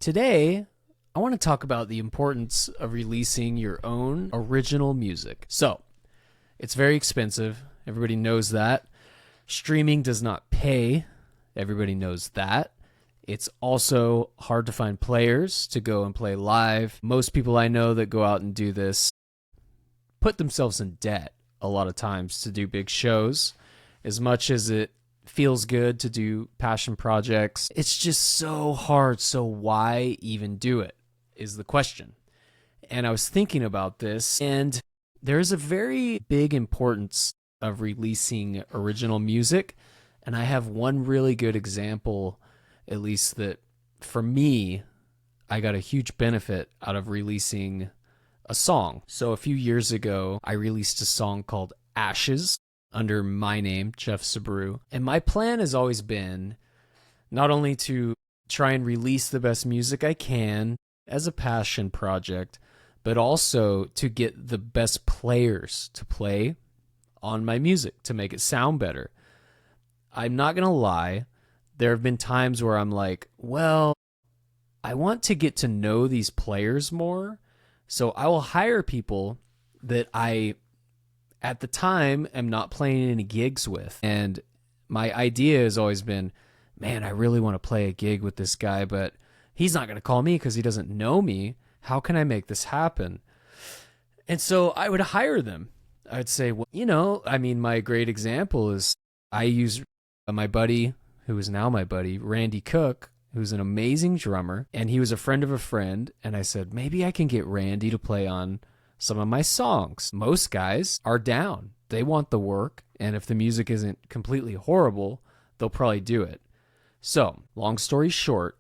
Today, I want to talk about the importance of releasing your own original music. So, it's very expensive. Everybody knows that. Streaming does not pay. Everybody knows that. It's also hard to find players to go and play live. Most people I know that go out and do this put themselves in debt a lot of times to do big shows. As much as it feels good to do passion projects, it's just so hard. So why even do it is the question. And I was thinking about this, and there's a very big importance of releasing original music. And I have one really good example, at least that for me, I got a huge benefit out of releasing a song. So a few years ago, I released a song called Ashes under my name, Jeff Suburu. And my plan has always been not only to try and release the best music I can as a passion project, but also to get the best players to play on my music to make it sound better. I'm not going to lie. There have been times where I'm like, well, I want to get to know these players more. So I will hire people that I, at the time, am not playing any gigs with. And my idea has always been, man, I really want to play a gig with this guy, but he's not going to call me because he doesn't know me. How can I make this happen? And so I would hire them. I'd say, well, my great example is I use my buddy, who is now my buddy, Randy Cook, who's an amazing drummer, and he was a friend of a friend, and I said, maybe I can get Randy to play on some of my songs. Most guys are down. They want the work, and if the music isn't completely horrible, they'll probably do it. So, long story short,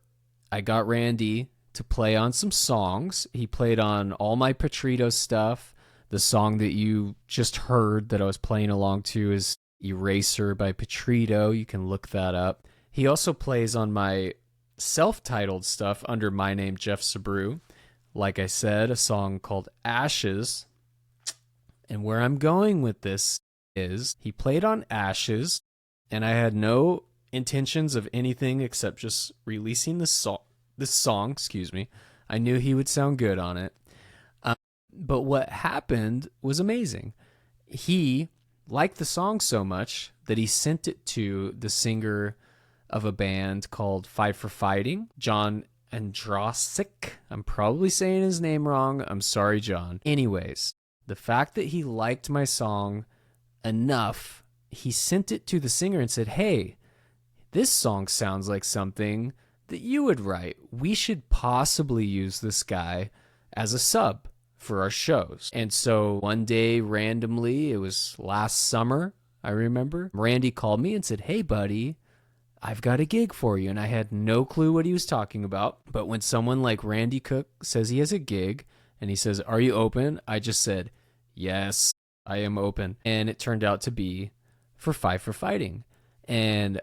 I got Randy to play on some songs. He played on all my Patreeto stuff. The song that you just heard that I was playing along to is Eraser by Patreeto. You can look that up. He also plays on my self-titled stuff under my name, Jeff Suburu. Like I said, a song called Ashes. And where I'm going with this is he played on Ashes, and I had no intentions of anything except just releasing this song. I knew he would sound good on it. But what happened was amazing. He liked the song so much that he sent it to the singer of a band called Five for Fighting, John Andrasik. I'm probably saying his name wrong. I'm sorry, John. Anyways, the fact that he liked my song enough, he sent it to the singer and said, hey, this song sounds like something that you would write. We should possibly use this guy as a sub for our shows. And so one day, randomly, it was last summer, I remember, Randy called me and said, hey, buddy, I've got a gig for you. And I had no clue what he was talking about. But when someone like Randy Cook says he has a gig and he says, are you open? I just said, yes, I am open. And it turned out to be for Five for Fighting. And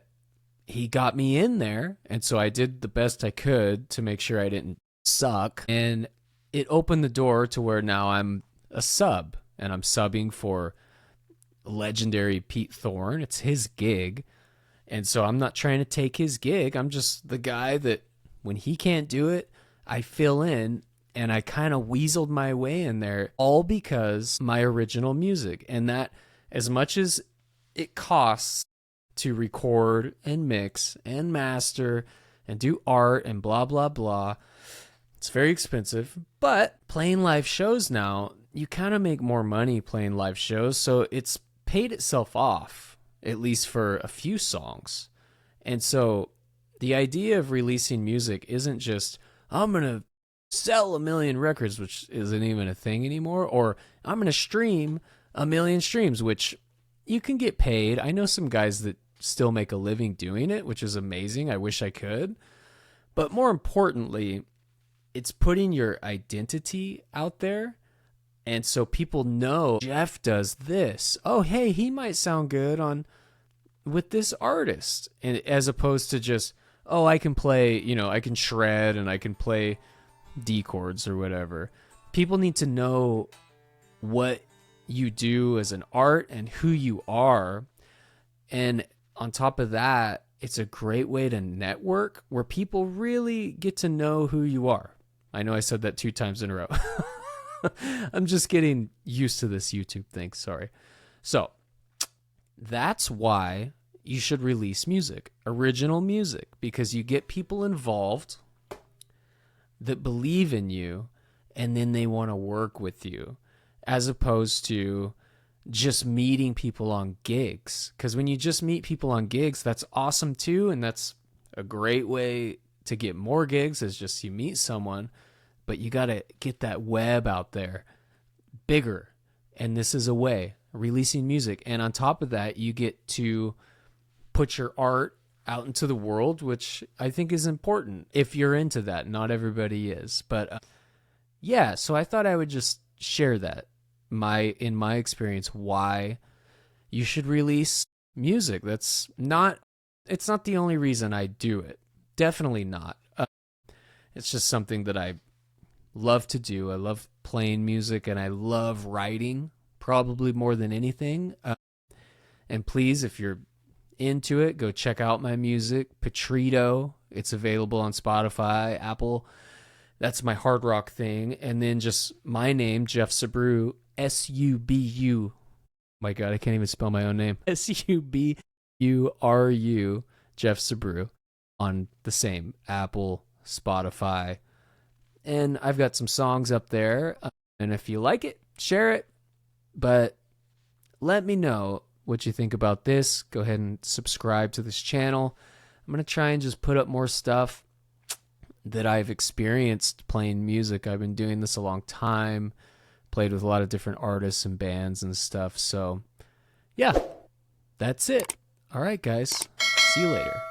he got me in there. And so I did the best I could to make sure I didn't suck. And it opened the door to where now I'm a sub. And I'm subbing for legendary Pete Thorne. It's his gig. And so I'm not trying to take his gig. I'm just the guy that when he can't do it, I fill in, and I kind of weaseled my way in there, all because my original music. And that, as much as it costs to record and mix and master and do art and blah, blah, blah, it's very expensive. But playing live shows now, you kind of make more money playing live shows. So it's paid itself off, at least for a few songs. And so the idea of releasing music isn't just, I'm going to sell 1 million records, which isn't even a thing anymore, or I'm going to stream 1 million streams, which you can get paid. I know some guys that still make a living doing it, which is amazing. I wish I could. But more importantly, it's putting your identity out there. And so people know Jeff does this. Oh, hey, he might sound good on with this artist. And as opposed to just, oh, I can play, I can shred and I can play D chords or whatever. People need to know what you do as an art and who you are. And on top of that, It's a great way to network where people really get to know who you are. I know I said that 2 times in a row. I'm just getting used to this YouTube thing. Sorry. So that's why you should release music, original music, because you get people involved that believe in you and then they want to work with you, as opposed to just meeting people on gigs. Because when you just meet people on gigs, that's awesome too. And that's a great way to get more gigs, is just you meet someone, but you got to get that web out there bigger. And this is a way, releasing music. And on top of that, you get to put your art out into the world, which I think is important if you're into that. Not everybody is, but yeah, so I thought I would just share that, in my experience, why you should release music. It's not the only reason I do it. Definitely not. It's just something that I love to do. I love playing music and I love writing, probably more than anything. And please, if you're into it, go check out my music, Patreeto. It's available on Spotify, Apple. That's my hard rock thing. And then just my name, Jeff Suburu, Subu. My God, I can't even spell my own name. Suburu, Jeff Suburu, on the same Apple, Spotify. And I've got some songs up there. And if you like it, share it. But let me know what you think about this. Go ahead and subscribe to this channel. I'm going to try and just put up more stuff that I've experienced playing music. I've been doing this a long time, played with a lot of different artists and bands and stuff. So yeah, that's it. All right, guys. See you later.